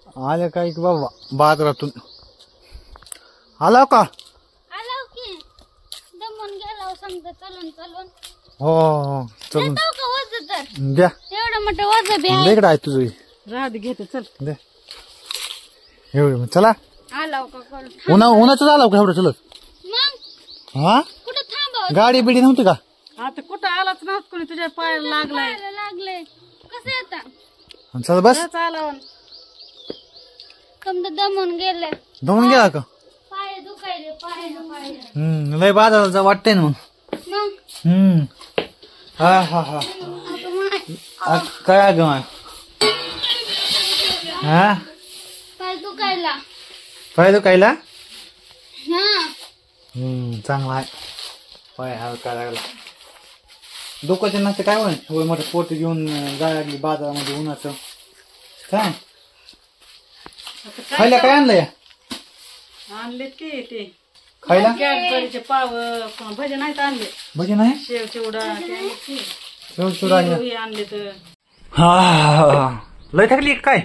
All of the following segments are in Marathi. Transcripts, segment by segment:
आले काय की बाबा बाजारातून आला का? आलो की दमून गेलो समजा चलून चलून. हो चल येतो का वज तर द्या एवढं मोठं वज बी आहे. इकडे आहे तुझं राहत घेते चल. दे एवढं चला. आलो का करून उन्हाचं झालं का एवढं चलत? मग हा कुठं थांबव गाडी बिडी नव्हती का? आता कुठं आलाच नव्हत कोणी तुझ्या पायाला लागलाय. लागले कसं येतं चल बस आला समजा दमून गेले धुवून गेला का? पाय दुखायले पाय लय बाजारात वाटतंय ना मग. मग हा हा हा आता काय ग माय हा पाय दुखायला पाय दुखायला हा चांगला आहे पाय हलका लागला. दुखायचं नसते काय होईल एवढं मोठं पोट घेऊन जायला लागली बाजारामध्ये उन्हाचं काय खायला काय आणलंय आणले ते खायला कॅडबरीचे पाव भजे नाहीत आणले. भजी नाही शेव चिवडा शेवचुरा आणले तर हा लय थकली काय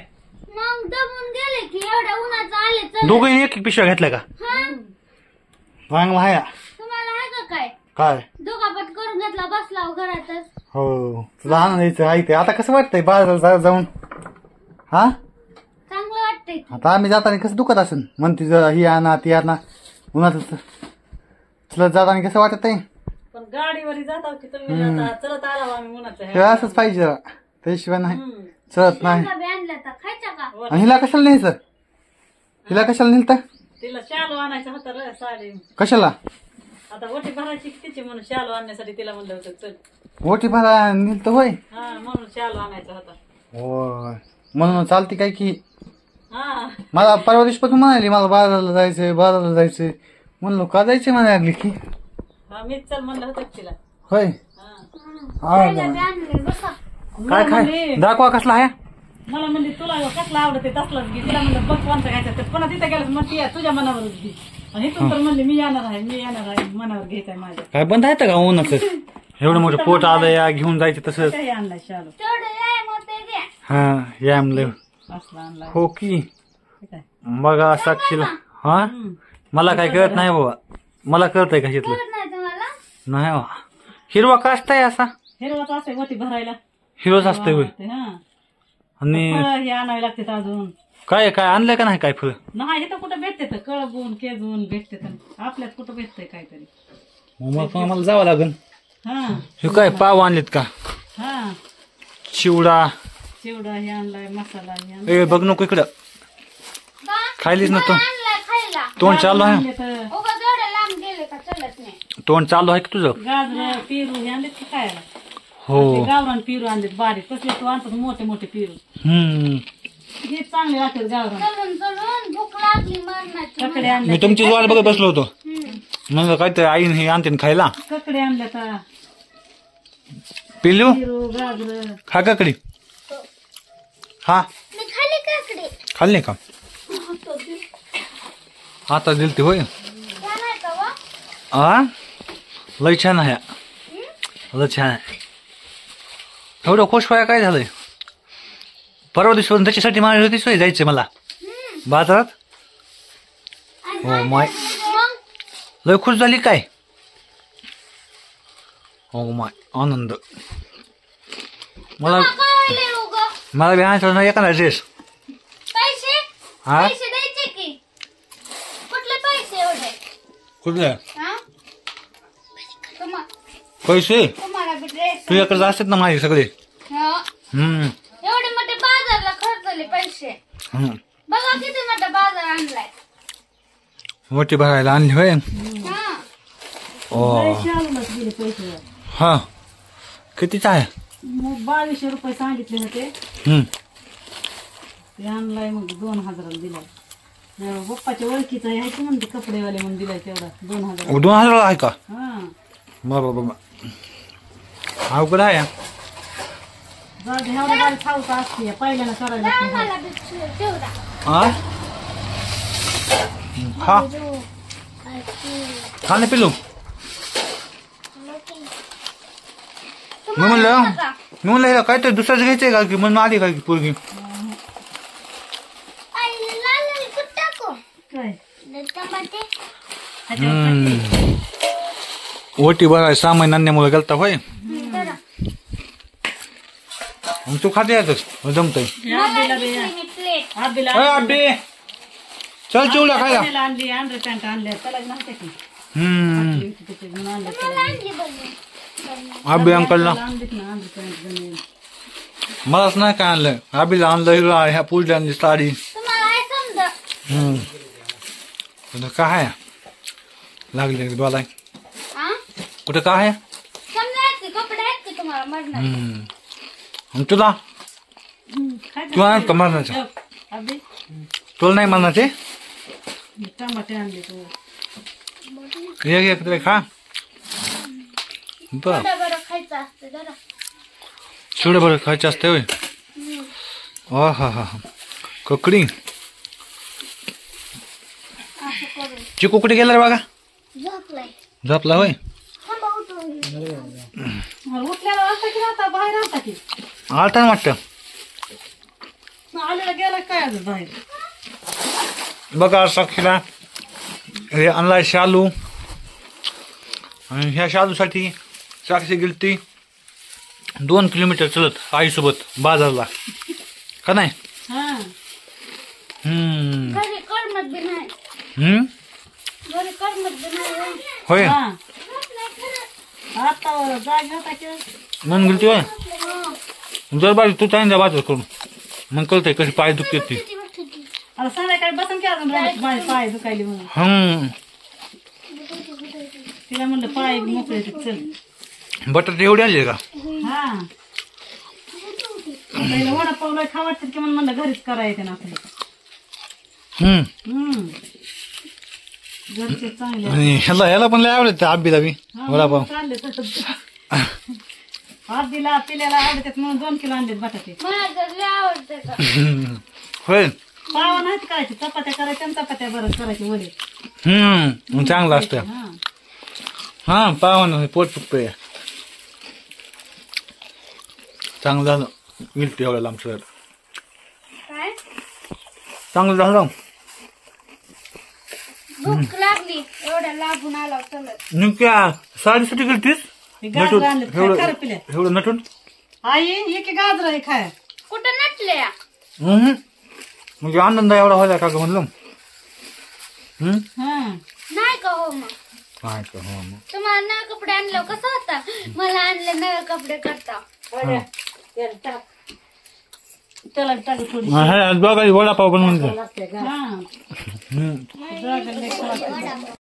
मग दमून गेले की एवढ्या उन्हाचं आले तर दोघे एक एक पिशव्या घेतल्या का? चांगला आहे तुम्हाला आहे का काय काय दोघापट करून घेतला बसला घरातच. हो तुला आनंद यायचं ऐकते आता कसं वाटतंय बाजारात जाऊन हा चांगलं वाटतंय आता आम्ही जाताना कसं दुखत असेल म्हणते ही आणा ती आणा उन्हात तुला जाताना कसं वाटत आहे पण गाडीवर जाता की तुम्ही चलत आला आम्ही उन्हाचं. ते असंच पाहिजे जरा त्याशिवाय नाही चलत नाही. आणल्या तर खायचा का आणि हिला कशाला न्यायचं हिला कशाला नेलत तिला शालू आणायचं होतं रे साडी. कशाला आता ओटी भरायची तिची म्हणून शालू आणण्यासाठी तिला म्हणलं होतं चल. ओटी भरा नेलत होय हा म्हणून शालू आणायचा होता. होय म्हणून चालते काय की हा मला परवा दिवशीपासून म्हणाली मला बाजाराला जायचंय म्हणलो का जायचे म्हणायला लागली की हा मीच चल म्हणलं होतं तिला. होय हा हा आणले बसा काय काय दाखवा कसला आहे मला म्हणली तुला कसला आवडते तसलाच घे. तिला म्हणलं बघ कोणता घ्यायचा तर पुन्हा तिथं गेलं मग ती तुझ्या मनावरच घे. आणि इथून तर म्हणली मी येणार आहे मनावर घ्यायचंय माझ्या. काय बंद आहे का उन्हाचं एवढं मोठं पोट आलं या घेऊन जायचं तसंच काही आणलाय शालू तेवढं व्यायाम होते द्या. हा या म्हणलं असला आणलाय. हो की ठीक आहे. बघा साक्षीला हा मला काय कळत नाही बाबा मला कळतंय का शिकलं कळत नाही तुम्हाला नाही बाबा हिरवा काष्ट आहे असा हिरवाच असते वटी भरायला. हिरोच असतंय होय हा आणि फळं हे आणावे लागतात अजून. काय काय आणलंय का नाही काय फळ नाही इथं कुठं भेटते तर कळबून केजून भेटते तर आपल्यात कुठं भेटतंय काहीतरी. मग आम्हाला जावं लागेल. हा हे काय पाव आणलेत का हा चिवडा चिवडा हे आणलाय मसाला हे आणलाय. ए बघ नको इकडं खायलीच ना तो आणलाय खायला तोंड चालू आहे आणले तर उगा एवढं लांब गेले का चलत नाही. तोंड चालू आहे की तुझं गाजर पेरू हे आणलेत की खायला. हो ते गावरान पेरू आणलेत बारीक कसले तू आणतात मोठे मोठे पेरू. हे चांगले राहतात गावरान. चलून चलून भूक लागली मरणाची. ककडे आणले मी तुमचीच वाट बघत बसलो होतो म्हणलं काहीतरी आईन हे आणते खायला ककडे आणले तर पिल्लू पेरू गाजर. खा काकडी हा मी खाली काकडे खाल्ली का आता दिलती होय नाही का वा आ लय छान आहे लय छान आहे एवढं खुश व्हाय काय झालंय परवा दिवशी त्याच्यासाठी माझी होती सोय जायचंय मला बाजारात हो माय लय खुश झाली काय हो माय आनंद मला मला बी आणायचं ना एखादा ड्रेस पैसे हा पैसे द्यायचे की कुठले पैसे एवढे कुठले हा पैसे तुम्हाला बी ड्रेस तुझ्याकडे असतात ना माझे सगळे एवढे मोठे बाजारला खर्चले पैसे बघा किती मोठा बाजार आणलाय. मोठी भरायला आणली होय हा ओ शालूलाच गेले पैसे. हा कितीचा आहे मग 2200 रुपये सांगितले होते ते आणलाय मग 2000 दिलाय. पप्पाच्या ओळखीचा आहे की म्हणते कपडेवाले म्हणून दिलाय तेवढा 2000. 2000 आहे का हा बाबा बाबा अवघड आहे एवढा गाडी खाऊचा असते पहिल्यानं करायला लागते. मला बी तेवढा हा खा खा ना पिलू मी म्हणलं काय तर दुसऱ्याच घ्यायचंय का की म्हणून आली काय की पोरगी काय टमाटे ओटी बघाय 6 महिने आणण्यामुळे गेलता होय जरा. मग तू खाते येतच जमतय आबीला बी मी प्लेट आबीला अबे चल चिवडा खायला आणली अंडर पॅन्ट आणल्या त्याला नव्हते की त्याचे म्हणून आणलं मला आणली बनवून. अबे अंकलला आणलीत ना अंडर पॅन्ट बनवून मलाच नाही काय आणलं अभिला आणलं हिला ह्या पुढल्या आणली साडी तुम्हाला आहे समजा. कुठं काय आहे? लागले डोलाय हा? कुठं काय आहे? समजा आहेत की कपडे आहेत की तुम्हाला मरणार. आणि तुला तुला नाही का मारण्याचं अबी तुला नाही मारण्याचे टमाटे आणले तू एक तरी खा बर थोडं बरं खायचं असतं जरा. चिवडं बरं खायचं असते होय हा ककडी असं करून चिकू कुठे गेला रे बघा झोपलाय. झोपला होय थांबा उठून. उठल्याला असता की आता बाहेर आता की आलता ना वाटतं आलेला गेला काय अजून बाहेर बघा साक्षीला हे आणलाय शालू आणि ह्या शालूसाठी साक्षी गेलती 2 किलोमीटर चलत आईसोबत बाजारला का नाही हा घरी करमत बी नाही. घरी करमत बी नाही. होय हा आता जाग होता की मन गेलती होय जर बाजू तू चांगल्या बाजार करून मग कळतंय कशी पाय दुखते ती आता संध्याकाळी बसून की अजून माझे पाय दुखायले म्हणून तिला म्हणलं पाय मोकळे चल बटाटे एवढे आणले का हा पहिलं वडापावला खावायचं की म्हणलं घरीच करायचं ना आपल्याला घरचे चांगले आणि ह्याला पण लय आवडत आबीला बी वडापाव चालले आबीला पिल्याला आवडतात म्हणून 2 किलो आणलेत बटाटे मला तर लय आवडतं का. होय पाव नाहीत करायचे चपात्या करायच्या आणि चपात्या बरं करायचे वडे मग चांगलं असतं हा हा पावा पोट फुकतोय चांगलं झालं गेलती एवढ्या लांब सर काय चांगलं झालं भूक लागली एवढ्या लागून आला चलत. नेमक्या साडीसाठी गेलतीस हे गाजर आणलेत एवढं खरं पिल्या एवढं नटून आई एक गाजर आहे खाय कुठं नटल्या म्हणजे आनंद एवढा व्हायला का ग म्हणलं हा नाही का हो मग काय का हो मग तुम्हाला नवे कपडे आणलं कसं होता मला आणले नवे कपडे करता. त्याला टाक थोडी बघा वडापाव पण म्हणतो हा हम्म.